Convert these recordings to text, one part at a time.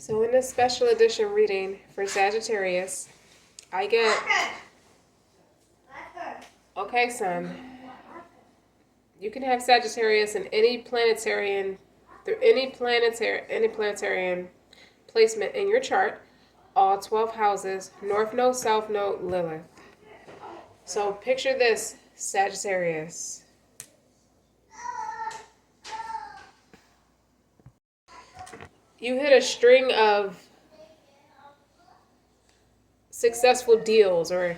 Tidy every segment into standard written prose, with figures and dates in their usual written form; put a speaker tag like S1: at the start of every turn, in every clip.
S1: So in this special edition reading for Sagittarius, I get, okay, son, you can have Sagittarius in any planetarian, through any planetarian placement in your chart, all 12 houses, North Node, South Node, Lilith. So picture this, Sagittarius. You hit a string of successful deals or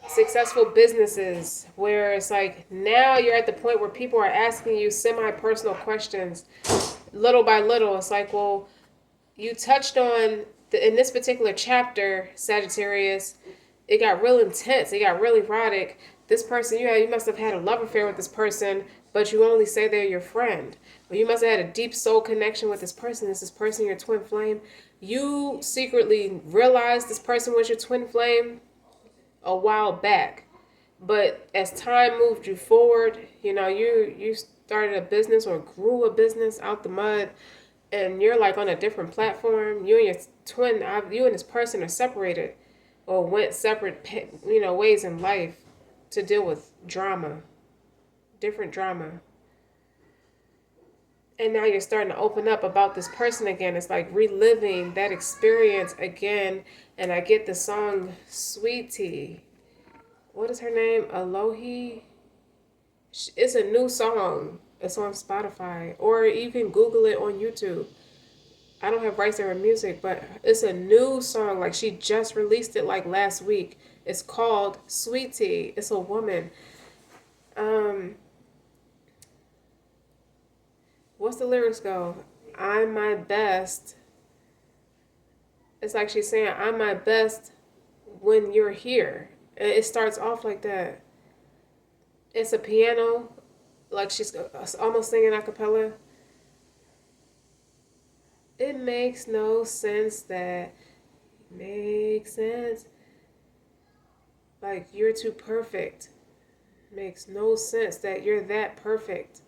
S1: successful businesses where it's like now you're at the point where people are asking you semi-personal questions little by little. It's like, well, you touched on in this particular chapter, Sagittarius, it got real intense, it got really erotic. This person, you must have had a love affair with this person, but you only say they're your friend. Or you must have had a deep soul connection with this person. Is this person your twin flame? You secretly realized this person was your twin flame a while back. But as time moved you forward, you started a business or grew a business out the mud, and you're like on a different platform. You and your twin, you and this person are separated or went separate, ways in life to deal with drama, different drama. And now you're starting to open up about this person again. It's like reliving that experience again. And I get the song Sweetie. What is her name? Alohi? It's a new song. It's on Spotify. Or you can Google it on YouTube. I don't have rights to her music, but it's a new song. Like she just released it like last week. It's called Sweetie. It's a woman. What's the lyrics go? I'm my best. It's like she's saying, I'm my best when you're here. And it starts off like that. It's a piano, like she's almost singing a cappella. It makes no sense that makes sense. Like you're too perfect. Makes no sense that you're that perfect.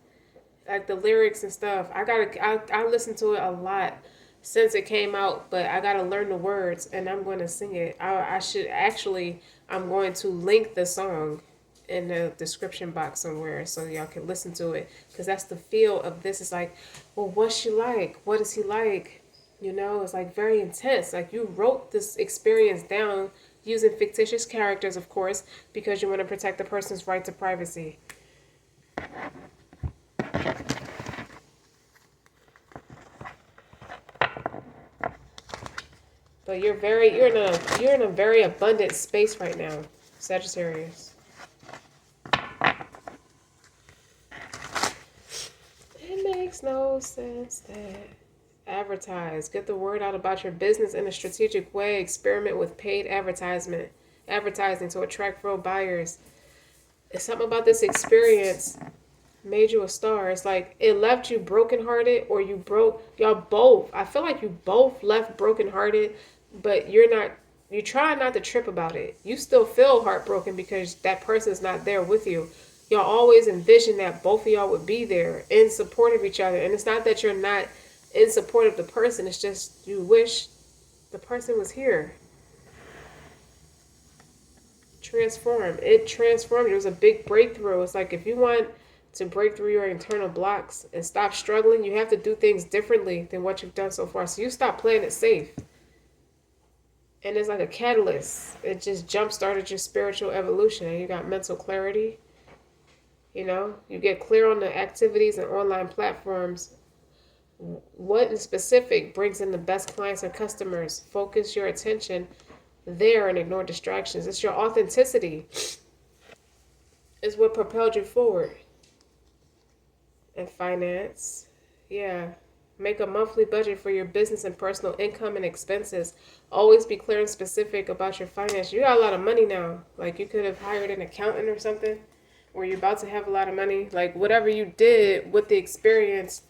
S1: Like the lyrics and stuff. I listened to it a lot since it came out, but I gotta learn the words and I'm going to sing it. I'm going to link the song in the description box somewhere so y'all can listen to it, because that's the feel of this. It's like, well, what's she like? What is he like? It's like very intense. Like you wrote this experience down using fictitious characters, of course, because you want to protect the person's right to privacy. But you're in a very abundant space right now, Sagittarius. It makes no sense that advertise. Get the word out about your business in a strategic way. Experiment with paid advertising to attract real buyers. It's something about this experience made you a star. It's like it left you brokenhearted, or y'all both. I feel like you both left brokenhearted, but you try not to trip about it. You still feel heartbroken because that person's not there with you. Y'all always envision that both of y'all would be there in support of each other. And it's not that you're not in support of the person. It's just you wish the person was here. It transformed. It was a big breakthrough. It's like if you want to break through your internal blocks and stop struggling, you have to do things differently than what you've done so far. So you stop playing it safe. And it's like a catalyst. It just jump-started your spiritual evolution. And you got mental clarity. You get clear on the activities and online platforms. What in specific brings in the best clients or customers? Focus your attention there and ignore distractions. It's your authenticity is what propelled you forward. And finance. Yeah. Make a monthly budget for your business and personal income and expenses. Always be clear and specific about your finance. You got a lot of money now. Like you could have hired an accountant or something, or you're about to have a lot of money. Like whatever you did with the experience,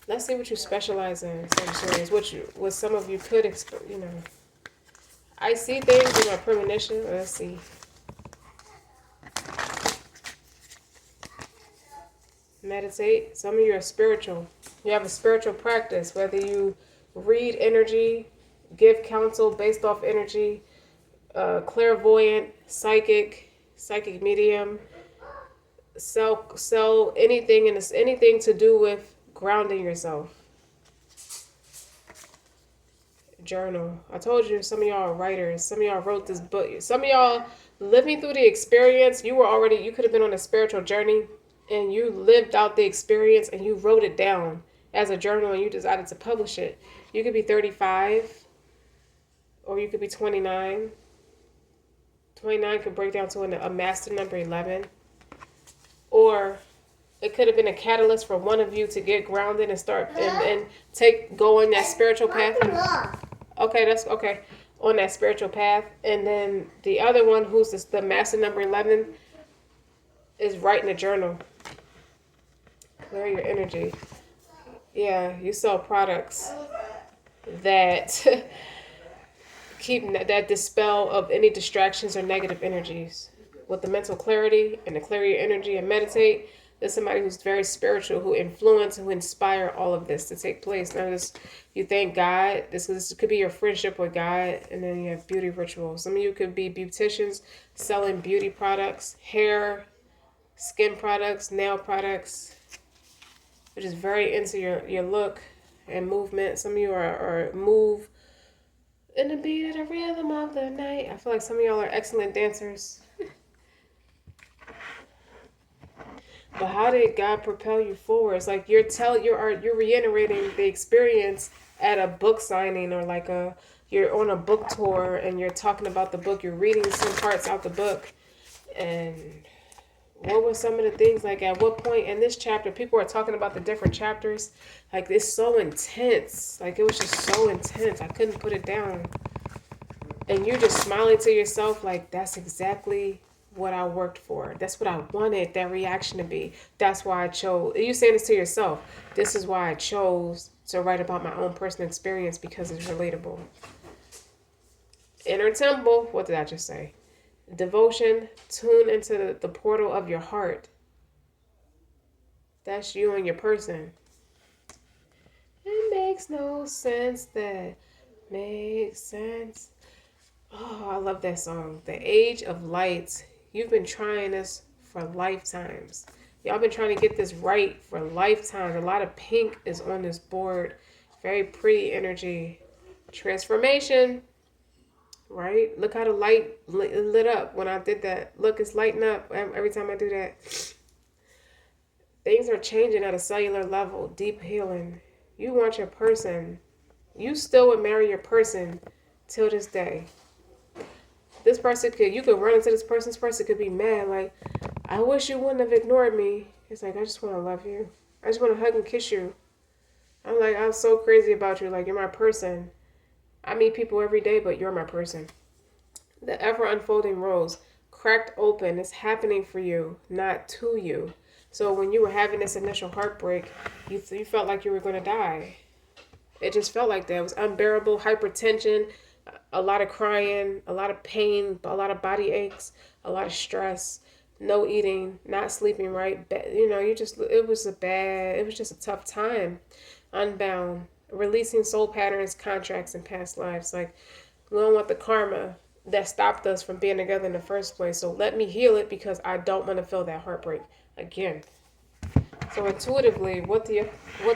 S1: let's see what you specialize in, Sagittarius. What some of you could, I see things in my premonition. Let's see. Meditate. Some of you are spiritual. You have a spiritual practice, whether you read energy, give counsel based off energy, clairvoyant, psychic medium, sell anything, and it's anything to do with grounding yourself. Journal. I told you some of y'all are writers. Some of y'all wrote this book. Some of y'all living through the experience. You could have been on a spiritual journey and you lived out the experience and you wrote it down as a journal and you decided to publish it. You could be 35 or you could be 29. 29 could break down to a master number 11. Or it could have been a catalyst for one of you to get grounded and start and go on that spiritual path. Okay, that's okay. On that spiritual path. And then the other one, who's the master number 11, is writing a journal. Clear your energy. Yeah, you sell products that that dispel of any distractions or negative energies. With the mental clarity and to clear your energy and meditate, there's somebody who's very spiritual, who influence, who inspire all of this to take place. Now, you thank God. This could be your friendship with God, and then you have beauty rituals. Some of you could be beauticians selling beauty products, hair, skin products, nail products, which is very into your look and movement. Some of you are move in the beat of the rhythm of the night. I feel like some of y'all are excellent dancers. But how did God propel you forward? It's like you're reiterating the experience at a book signing, or like you're on a book tour and you're talking about the book. You're reading some parts out the book, and what were some of the things, like at what point in this chapter? People are talking about the different chapters. Like, it's so intense. Like, it was just so intense. I couldn't put it down. And you're just smiling to yourself like, that's exactly what I worked for. That's what I wanted that reaction to be. That's why I chose. You saying this to yourself. This is why I chose to write about my own personal experience, because it's relatable. Inner temple. What did I just say? Devotion. Tune into the portal of your heart. That's you and your person. It makes no sense. That makes sense. Oh, I love that song. The Age of Light. You've been trying this for lifetimes. Y'all been trying to get this right for lifetimes. A lot of pink is on this board. Very pretty energy. Transformation. Right? Look how the light lit up when I did that. Look, it's lighting up every time I do that. Things are changing at a cellular level. Deep healing. You want your person. You still would marry your person till this day. This person you could run into this person could be mad, like, I wish you wouldn't have ignored me. It's like, I just want to love you. I just want to hug and kiss you. I'm like, I'm so crazy about you. Like, you're my person. I meet people every day, but you're my person. The ever unfolding rose, cracked open, is happening for you, not to you. So when you were having this initial heartbreak, you felt like you were going to die. It just felt like that. It was unbearable hypertension, a lot of crying, a lot of pain, a lot of body aches, a lot of stress, no eating, not sleeping right. It was just a tough time. Unbound, releasing soul patterns, contracts, and past lives. Like, we don't want the karma that stopped us from being together in the first place. So let me heal it, because I don't want to feel that heartbreak again. So intuitively, what do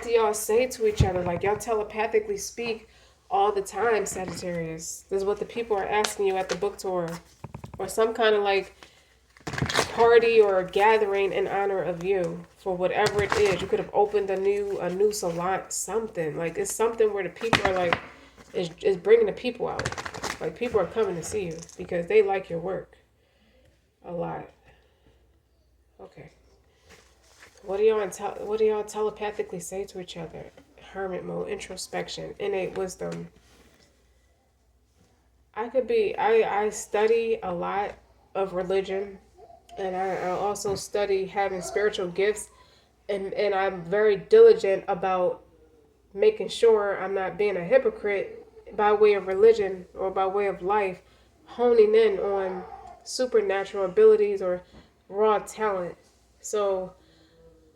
S1: y'all say to each other? Like, y'all telepathically speak all the time, Sagittarius. This is what the people are asking you at the book tour, or some kind of like party or gathering in honor of you for whatever it is. You could have opened a new salon, something. Like, it's something where the people are like, is bringing the people out. Like, people are coming to see you because they like your work a lot. Okay. What do y'all telepathically say to each other? Hermit mode, introspection, innate wisdom. I study a lot of religion, and I also study having spiritual gifts, and I'm very diligent about making sure I'm not being a hypocrite by way of religion or by way of life, honing in on supernatural abilities or raw talent. So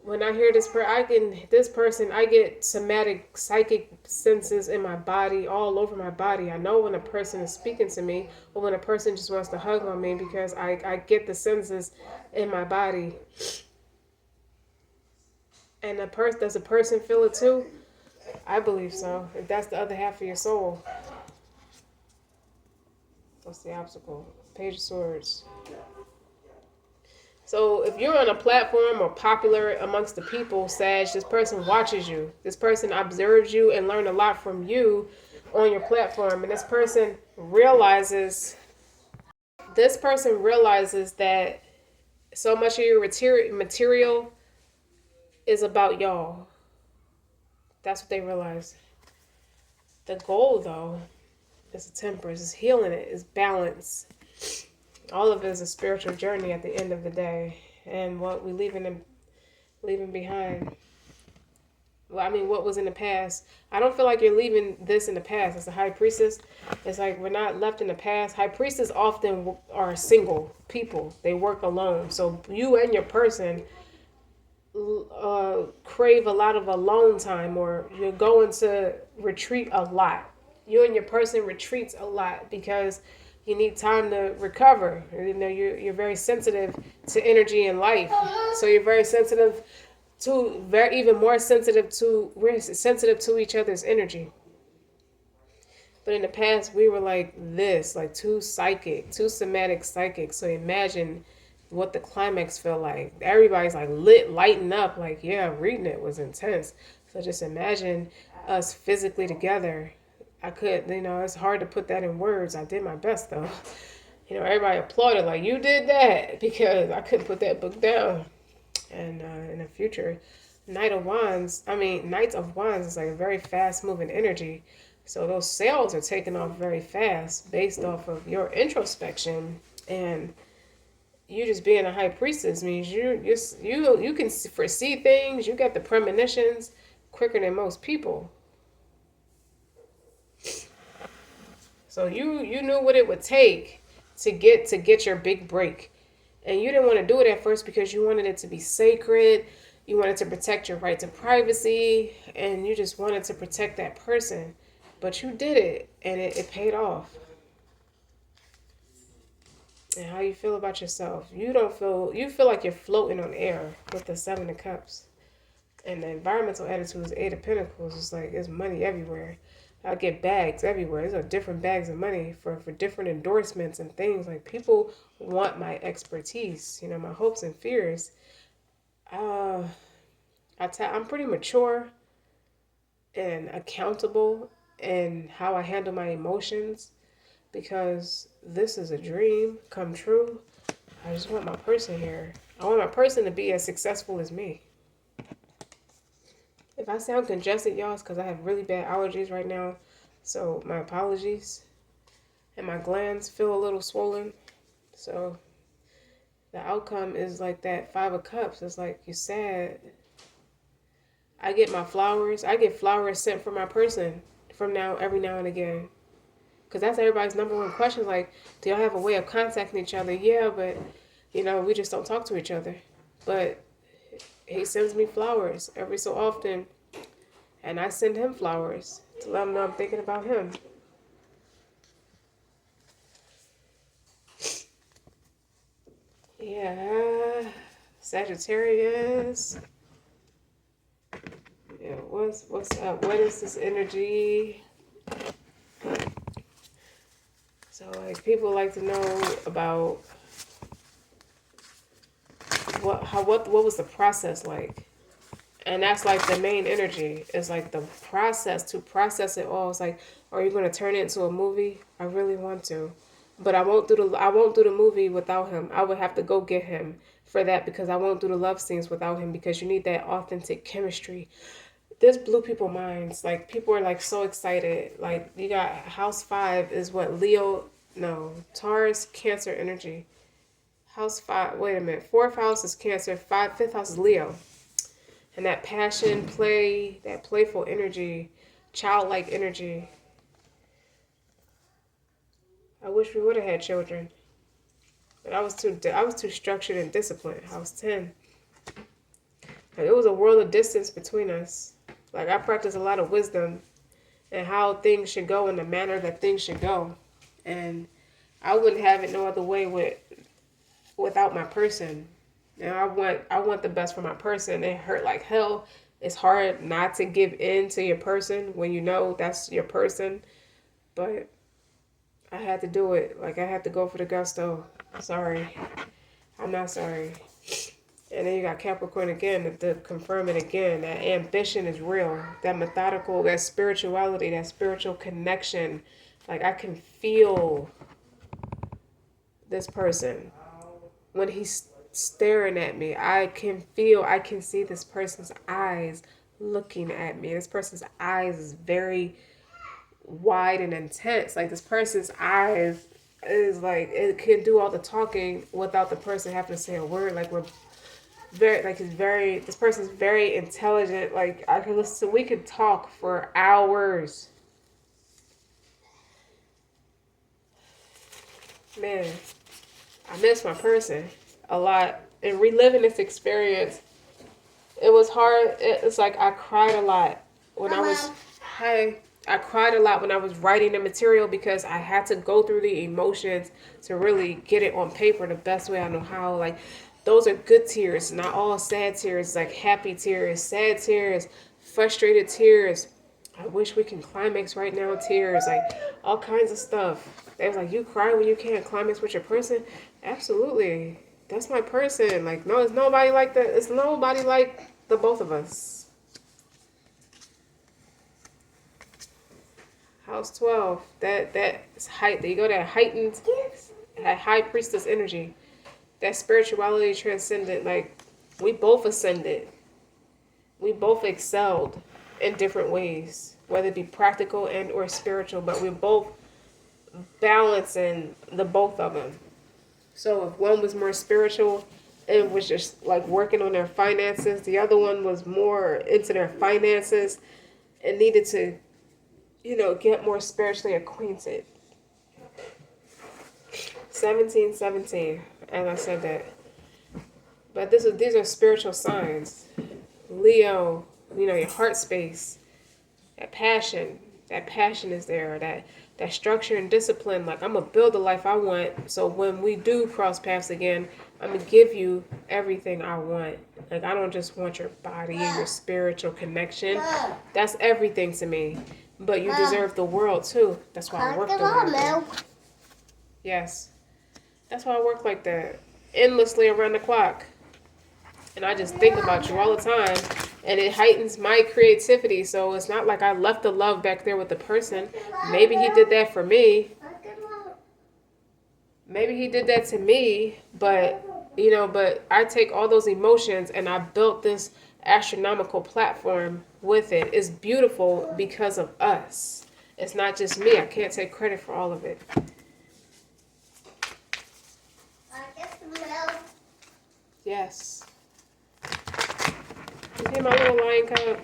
S1: when I hear this person, I get somatic psychic senses in my body, all over my body. I know when a person is speaking to me or when a person just wants to hug on me because I get the senses in my body. And does a person feel it too? I believe so. If that's the other half of your soul. What's the obstacle? Page of Swords. So if you're on a platform or popular amongst the people, Sag, this person watches you. This person observes you and learn a lot from you on your platform. And this person realizes that so much of your material is about y'all. That's what they realize. The goal, though, is temperance, is healing it, is balance. All of it is a spiritual journey at the end of the day. And what we leaving behind. Well, I mean, what was in the past. I don't feel like you're leaving this in the past. As a high priestess, it's like we're not left in the past. High priestess often are single people. They work alone. So you and your person crave a lot of alone time, or you're going to retreat a lot. You and your person retreats a lot because you need time to recover. You know, you're very sensitive to energy and life. So you're very sensitive to we're sensitive to each other's energy. But in the past we were like this, like too somatic psychic. So imagine what the climax felt like. Everybody's like lighting up, like, yeah, reading it was intense. So just imagine us physically together. It's hard to put that in words. I did my best though. Everybody applauded like you did that because I couldn't put that book down. And in the future, Knights of Wands is like a very fast moving energy. So those sales are taking off very fast based off of your introspection, and you just being a high priestess means you can foresee things. You get the premonitions quicker than most people. So you knew what it would take to get your big break. And you didn't want to do it at first because you wanted it to be sacred. You wanted to protect your right to privacy, and you just wanted to protect that person. But you did it, and it paid off. And how you feel about yourself. You feel like you're floating on air with the Seven of Cups. And the environmental attitude is Eight of Pentacles. It's like there's money everywhere. I get bags everywhere. There's different bags of money for different endorsements and things. Like people want my expertise, my hopes and fears. I'm pretty mature and accountable in how I handle my emotions because this is a dream come true. I just want my person here. I want my person to be as successful as me. If I sound congested, y'all, it's because I have really bad allergies right now. So my apologies. And my glands feel a little swollen. So the outcome is like that Five of Cups. It's like you're sad. I get flowers sent from my person every now and again. Because that's everybody's number one question. Like, do y'all have a way of contacting each other? Yeah, but, we just don't talk to each other. But he sends me flowers every so often, and I send him flowers to let him know I'm thinking about him. Yeah, Sagittarius. Yeah, what's up? What is this energy? So, like, people like to know about what was the process like. And that's like the main energy. It's like the process to process it all. It's like, are you going to turn it into a movie? I really want to, but I won't do the movie without him. I would have to go get him for that because I won't do the love scenes without him because you need that authentic chemistry. This blew people's minds. Like people are like so excited. Like you got House 5 is what Taurus, Cancer energy. House 5. Wait a minute. 4th house is Cancer. 5th house is Leo. And that passion, play, that playful energy, childlike energy. I wish we would have had children. But I was too structured and disciplined. House 10. Like, it was a world of distance between us. Like, I practiced a lot of wisdom and how things should go in the manner that things should go. And I wouldn't have it no other way without my person. And I want the best for my person. It hurt like hell. It's hard not to give in to your person when you know that's your person. But I had to do it. Like, I had to go for the gusto. Sorry. I'm not sorry. And then you got Capricorn again to confirm it again. That ambition is real. That methodical, that spirituality, that spiritual connection. Like, I can feel this person when he's staring at me. I can see this person's eyes looking at me. This person's eyes is very wide and intense. Like, this person's eyes is like, it can do all the talking without the person having to say a word. Like, we're very, like, this person's very intelligent. Like, I can listen, we could talk for hours. Man, I miss my person a lot. And reliving this experience, it was hard. It's like I cried a lot when I cried a lot when I was writing the material because I had to go through the emotions to really get it on paper the best way I know how. Like, those are good tears, not all sad tears, like happy tears, sad tears, frustrated tears. I wish we can climax right now tears, like all kinds of stuff. They was like, you cry when you can't climax with your person? Absolutely. That's my person. Like, no, it's nobody like that. It's nobody like the both of us. House 12. That's height. You go that heightened, that high priestess energy. That spirituality transcended. Like, we both ascended. We both excelled in different ways, whether it be practical and or spiritual, but we're both balancing the both of them. So if one was more spiritual and was just like working on their finances, the other one was more into their finances and needed to, get more spiritually acquainted. 1717, as I said that. But these are spiritual signs. Leo, your heart space, that passion is there, that structure and discipline. Like, I'm going to build the life I want. So when we do cross paths again, I'm going to give you everything I want. Like, I don't just want your body and your spiritual connection. That's everything to me. But you deserve the world too. That's why I work the way. Yes. That's why I work like that. Endlessly around the clock. And I just think about you all the time. And it heightens my creativity. So it's not like I left the love back there with the person. Maybe he did that for me. Maybe he did that to me. But I take all those emotions and I built this astronomical platform with it. It's beautiful because of us. It's not just me. I can't take credit for all of it. Yes. You see my little lion cub?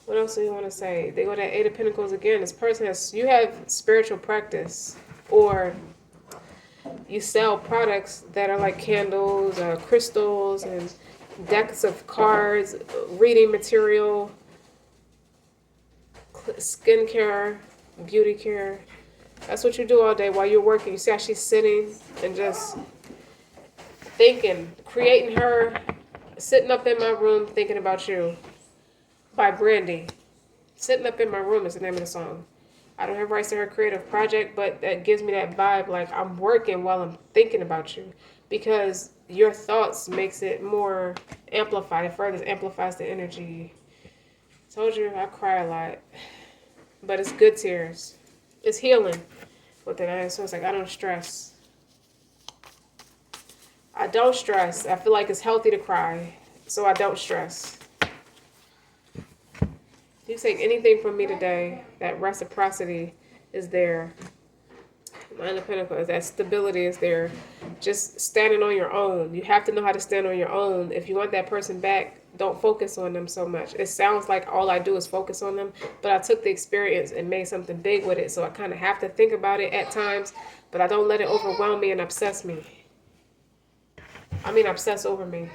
S1: What else do you want to say? They go to Eight of Pentacles again. This person you have spiritual practice, or you sell products that are like candles, crystals, and decks of cards, reading material, skincare, beauty care. That's what you do all day while you're working. You see how she's sitting and just thinking, creating her, sitting up in my room thinking about you, by Brandy. Sitting up in my room is the name of the song. I don't have rights to her creative project, but that gives me that vibe like I'm working while I'm thinking about you, because your thoughts makes it more amplified. It further amplifies the energy. Told you I cry a lot, but it's good tears. It's healing with it. So it's like I don't stress. I don't stress. I feel like it's healthy to cry, so I don't stress. If you take anything from me today, that reciprocity is there. Nine of Pentacles, that stability is there. Just standing on your own. You have to know how to stand on your own. If you want that person back, don't focus on them so much. It sounds like all I do is focus on them, but I took the experience and made something big with it, so I kind of have to think about it at times, but I don't let it overwhelm me and obsess me. obsess over me.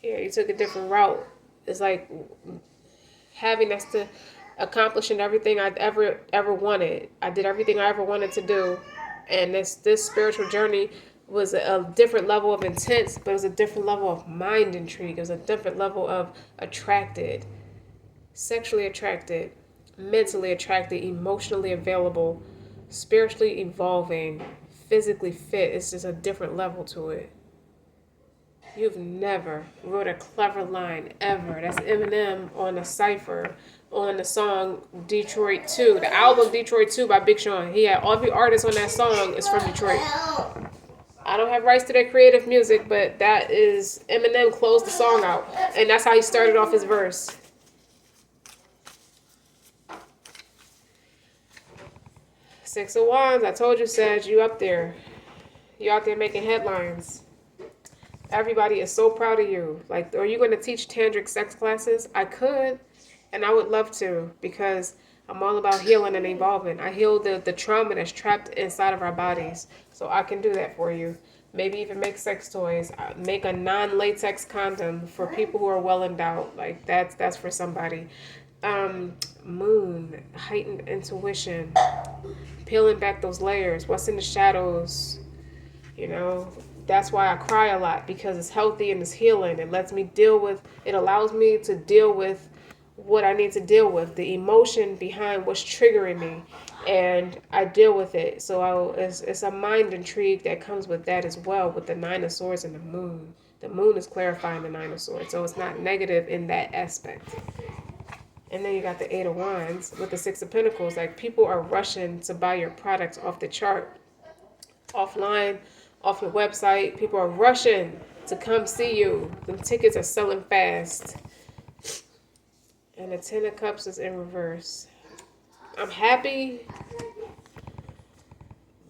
S1: Yeah, you took a different route. It's like having us to accomplishing everything I'd ever wanted. I did everything I ever wanted to do, and this spiritual journey was a different level of intense, but it was a different level of mind intrigue. It was a different level of attracted, sexually attracted, mentally attracted, emotionally available, spiritually evolving, physically fit. It's just a different level to it. You've never wrote a clever line ever. That's Eminem on a cipher on the song Detroit 2, the album Detroit 2 by Big Sean. He had every artist on that song is from Detroit. I don't have rights to their creative music, but that is Eminem closed the song out, and that's how he started off his verse. Six of Wands. I told you, Sag, you up there. You out there making headlines. Everybody is so proud of you. Like, are you going to teach tantric sex classes? I could, and I would love to, because I'm all about healing and evolving. I heal the trauma that's trapped inside of our bodies. So I can do that for you. Maybe even make sex toys. Make a non-latex condom for people who are well endowed. Like, that's for somebody. Moon, heightened intuition, peeling back those layers. What's in the shadows? You know, that's why I cry a lot, because it's healthy and it's healing. It lets me deal with, it allows me to deal with what I need to deal with, the emotion behind what's triggering me, and I deal with it. So it's a mind intrigue that comes with that as well, with the Nine of Swords and the Moon. The Moon is clarifying the Nine of Swords, so it's not negative in that aspect. And then you got the Eight of Wands with the Six of Pentacles. Like, people are rushing to buy your products off the chart, offline, off your website. People are rushing to come see you. The tickets are selling fast. And the Ten of Cups is in reverse. I'm happy,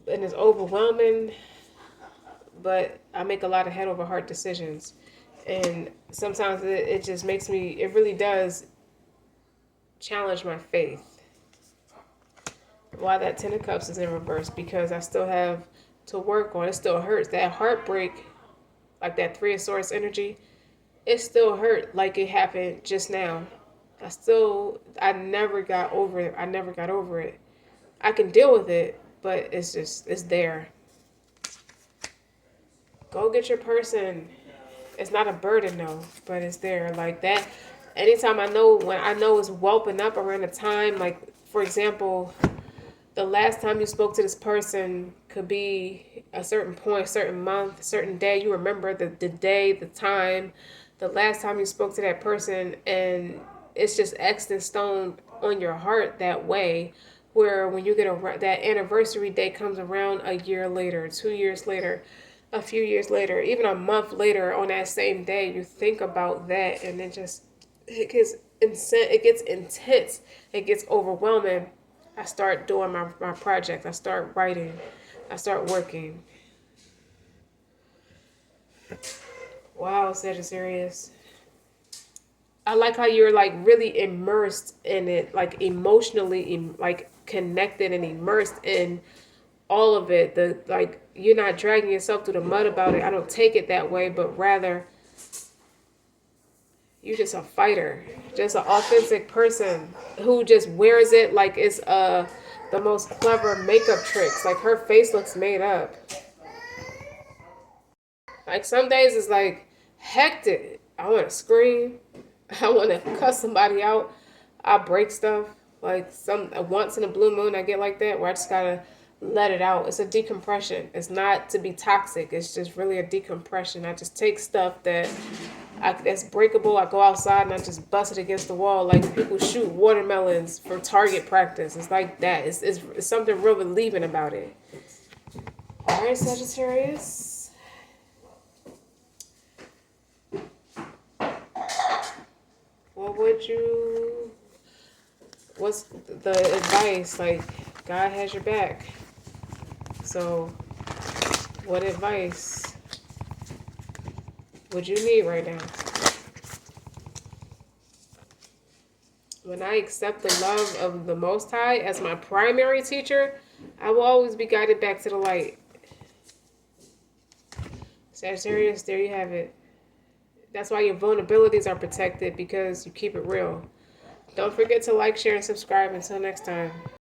S1: and it's overwhelming, but I make a lot of head over heart decisions. And sometimes it just makes me, it really does challenge my faith. Why that Ten of Cups is in reverse? Because I still have to work on it. It still hurts. That heartbreak, like that Three of Swords energy, it still hurt like it happened just now. I never got over it. I can deal with it, but it's there. Go get your person. It's not a burden though, but it's there. Like that, anytime when I know it's whelping up around a time, like, for example, the last time you spoke to this person could be a certain point, a certain month, a certain day. You remember the day, the time, the last time you spoke to that person, and it's just etched in stone on your heart that way, where when you get that anniversary day comes around a year later, 2 years later, a few years later, even a month later on that same day, you think about that, and it gets intense, it gets overwhelming. I start doing my project. I start writing. I start working. Wow, Sagittarius. I like how you're like really immersed in it, like emotionally, like connected and immersed in all of it. Like, you're not dragging yourself through the mud about it. I don't take it that way, but rather you're just a fighter, just an authentic person who just wears it like it's the most clever makeup tricks. Like, her face looks made up. Like, some days it's like hectic. I want to scream. I want to cuss somebody out. I break stuff. Like, once in a blue moon I get like that, where I just gotta let it out. It's a decompression. It's not to be toxic. It's just really a decompression. I just take stuff that's breakable. I go outside and I just bust it against the wall, like people shoot watermelons for target practice. It's like that. It's something real relieving about it. All right, Sagittarius. What's the advice? Like, God has your back. So, what advice would you need right now? When I accept the love of the Most High as my primary teacher, I will always be guided back to the light. Sagittarius, there you have it. That's why your vulnerabilities are protected because you keep it real. Don't forget to like, share, and subscribe. Until next time.